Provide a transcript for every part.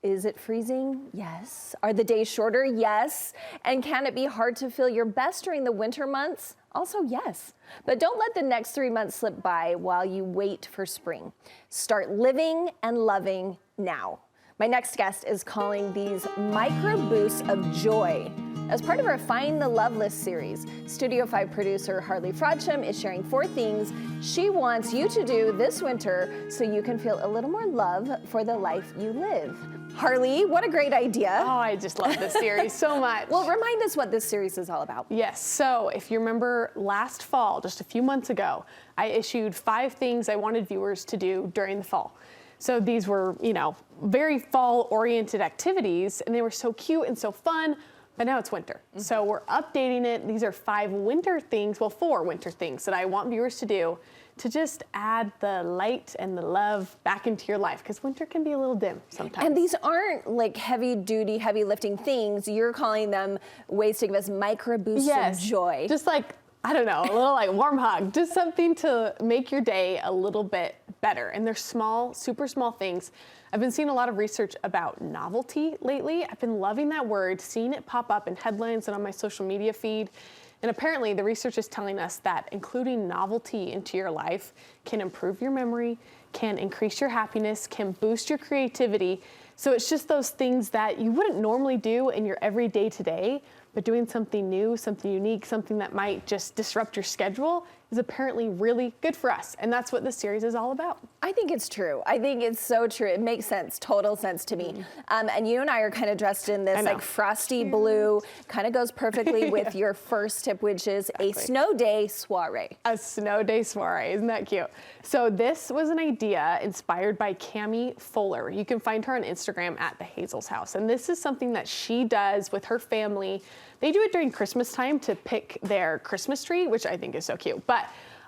Is it freezing? Yes. Are the days shorter? Yes. And can it be hard to feel your best during the winter months? Also, yes. But don't let the next 3 months slip by while you wait for spring. Start living and loving now. My next guest is calling these micro boosts of joy. As part of our Find the Love List series, Studio 5 producer Harlee Frodsham is sharing 4 things she wants you to do this winter so you can feel a little more love for the life you live. Harlee, what a great idea. Oh, I just love this series so much. Well, remind us what this series is all about. Yes, so if you remember last fall, just a few months ago, I issued 5 things I wanted viewers to do during the fall. So these were, very fall-oriented activities, and they were so cute and so fun. But now it's winter. So we're updating it. These are 5 winter things, well, 4 winter things that I want viewers to do to just add the light and the love back into your life, because winter can be a little dim sometimes. And these aren't like heavy duty, heavy lifting things. You're calling them ways to give us micro boosts of joy. Just like, I don't know, a little like warm hug, just something to make your day a little bit better. And they're small, super small things. I've been seeing a lot of research about novelty lately. I've been loving that word, seeing it pop up in headlines and on my social media feed. And apparently the research is telling us that including novelty into your life can improve your memory, can increase your happiness, can boost your creativity. So it's just those things that you wouldn't normally do in your everyday today, but doing something new, something unique, something that might just disrupt your schedule is apparently really good for us. And that's what this series is all about. I think it's true. I think it's so true. It makes sense, total sense to me. And you and I are kind of dressed in this like frosty blue, kind of goes perfectly with your first tip, which is a snow day soiree. A snow day soiree, isn't that cute? So this was an idea inspired by Cami Fuller. You can find her on Instagram at The Hazel's House. And this is something that she does with her family. They do it during Christmas time to pick their Christmas tree, which I think is so cute. But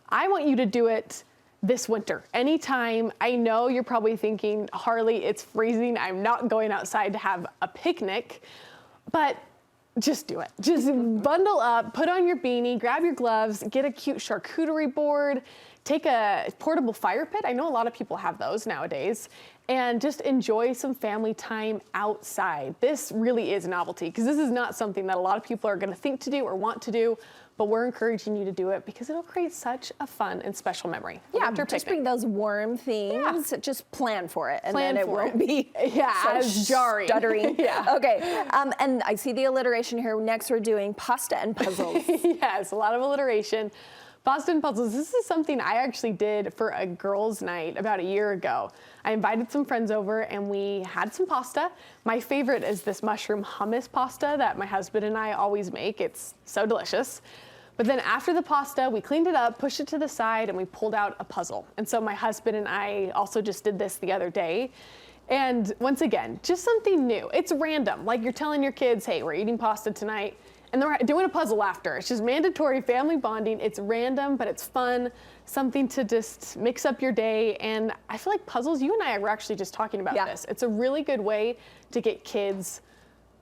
I want you to do it this winter, anytime. I know you're probably thinking, Harlee, it's freezing. I'm not going outside to have a picnic, but just do it. Just bundle up, put on your beanie, grab your gloves, get a cute charcuterie board, take a portable fire pit. I know a lot of people have those nowadays, and just enjoy some family time outside. This really is a novelty, because this is not something that a lot of people are going to think to do or want to do, but we're encouraging you to do it because it'll create such a fun and special memory. Yeah, just bring those warm things. Yeah. Just plan for it, and then it won't be as jarring. Stuttering. Okay, and I see the alliteration here. Next, we're doing pasta and puzzles. Yes, a lot of alliteration. Pasta and puzzles. This is something I actually did for a girls' night about a year ago. I invited some friends over and we had some pasta. My favorite is this mushroom hummus pasta that my husband and I always make. It's so delicious. But then after the pasta, we cleaned it up, pushed it to the side, and we pulled out a puzzle. And so my husband and I also just did this the other day. And once again, just something new. It's random. Like you're telling your kids, hey, we're eating pasta tonight. And they're doing a puzzle after. It's just mandatory family bonding. It's random, but it's fun. Something to just mix up your day. And I feel like puzzles, you and I were actually just talking about this. It's a really good way to get kids,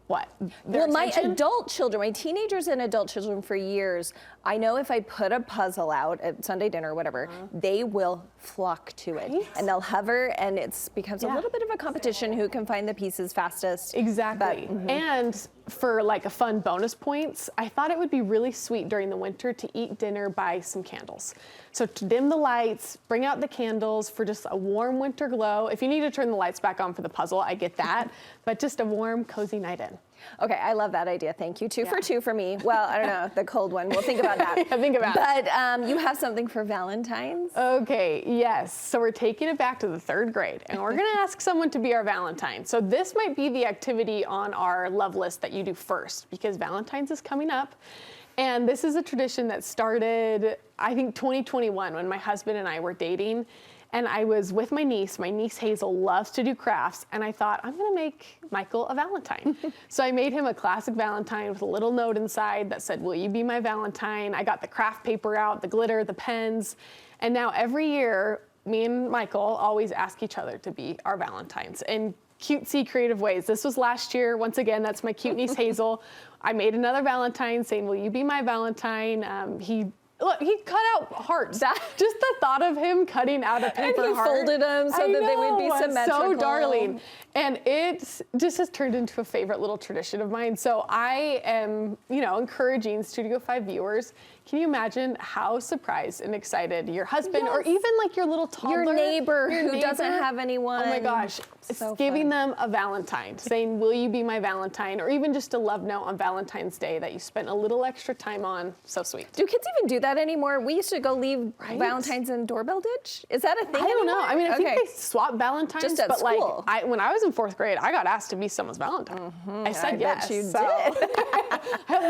Well, my adult children, my teenagers and adult children for years, I know if I put a puzzle out at Sunday dinner or whatever, they will flock to it. Right? And they'll hover, and it becomes a little bit of a competition who can find the pieces fastest. Exactly. But, and for like a fun bonus points, I thought it would be really sweet during the winter to eat dinner by some candles. So to dim the lights, bring out the candles for just a warm winter glow. If you need to turn the lights back on for the puzzle, I get that, but just a warm, cozy night in. Okay, I love that idea. Thank you. 2 for 2 for me. Well, I don't know, the cold one. We'll think about that. Think about it. But you have something for Valentine's? Okay, yes. So we're taking it back to the 3rd grade, and we're going to ask someone to be our Valentine. So this might be the activity on our love list that you do first, because Valentine's is coming up. And this is a tradition that started, I think, 2021 when my husband and I were dating. And I was with my niece. My niece Hazel loves to do crafts. And I thought, I'm going to make Michael a Valentine. So I made him a classic Valentine with a little note inside that said, will you be my Valentine? I got the craft paper out, the glitter, the pens. And now every year, me and Michael always ask each other to be our Valentines in cutesy, creative ways. This was last year. Once again, that's my cute niece Hazel. I made another Valentine saying, will you be my Valentine? He Look, he cut out hearts. Just the thought of him cutting out a paper and he heart. folded them so that they would be symmetrical. So darling. And it just has turned into a favorite little tradition of mine. So I am, encouraging Studio 5 viewers. Can you imagine how surprised and excited your husband or even like your little toddler, your neighbor who doesn't have anyone? Oh my gosh, So giving them a Valentine, saying, will you be my Valentine? Or even just a love note on Valentine's Day that you spent a little extra time on. So sweet. Do kids even do that anymore? We used to go leave Valentines in doorbell ditch. Is that a thing I don't know. anymore? I mean, I think they swap Valentines, Just at but school. when I was in 4th grade, I got asked to be someone's Valentine. I said yes. Bet you so did. I hope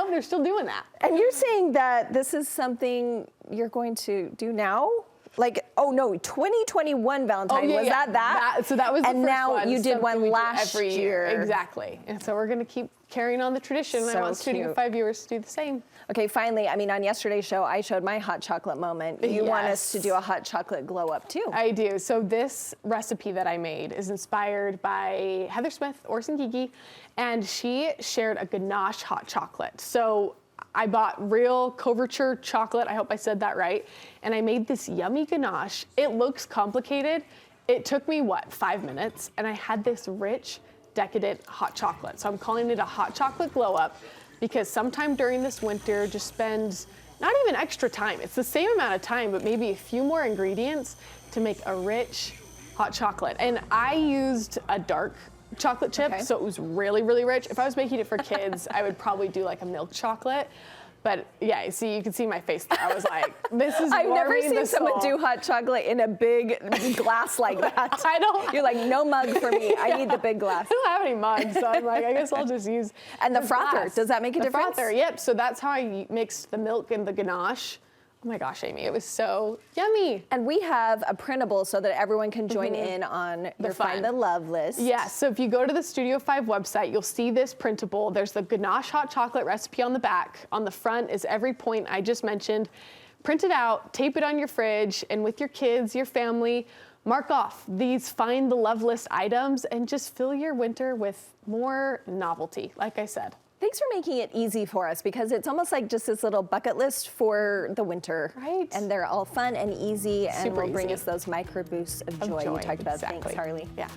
they're still doing that. And you're saying that this is something you're going to do now? Like, 2021 Valentine, was that? So that was the and first now one. you did one we do last every year. Exactly. And so we're going to keep carrying on the tradition. And I So want Studio cute. 5 viewers to do the same. Okay, finally, on yesterday's show, I showed my hot chocolate moment. You want us to do a hot chocolate glow up too. I do. So this recipe that I made is inspired by Heather Smith, Orson Gigi, and she shared a ganache hot chocolate. So I bought real couverture chocolate, I hope I said that right, and I made this yummy ganache. It looks complicated. It took me, 5 minutes, and I had this rich, decadent hot chocolate. So I'm calling it a hot chocolate glow up because sometime during this winter, just spend not even extra time. It's the same amount of time, but maybe a few more ingredients to make a rich hot chocolate. And I used a dark chocolate chip, so it was really, really rich. If I was making it for kids, I would probably do like a milk chocolate. But yeah, you can see my face there. I was like, this is I've never warming seen the someone soul. do hot chocolate in a big glass like that. I don't. You're like, no mug for me. I need the big glass. I don't have any mugs, so I'm like, I guess I'll just use. And the this frother, glass. does that make a difference? The frother, yep. So that's how I mixed the milk and the ganache. Oh my gosh, Amy, it was so yummy. And we have a printable so that everyone can join in on your Find the Love list. Yes, so if you go to the Studio 5 website, you'll see this printable. There's the ganache hot chocolate recipe on the back. On the front is every point I just mentioned. Print it out, tape it on your fridge, and with your kids, your family, mark off these Find the Love list items and just fill your winter with more novelty, like I said. Thanks for making it easy for us because it's almost like just this little bucket list for the winter. Right. And they're all fun and easy and Super will bring easy. us those micro boosts of joy you talked about. Exactly. Thanks, Harlee. Yeah.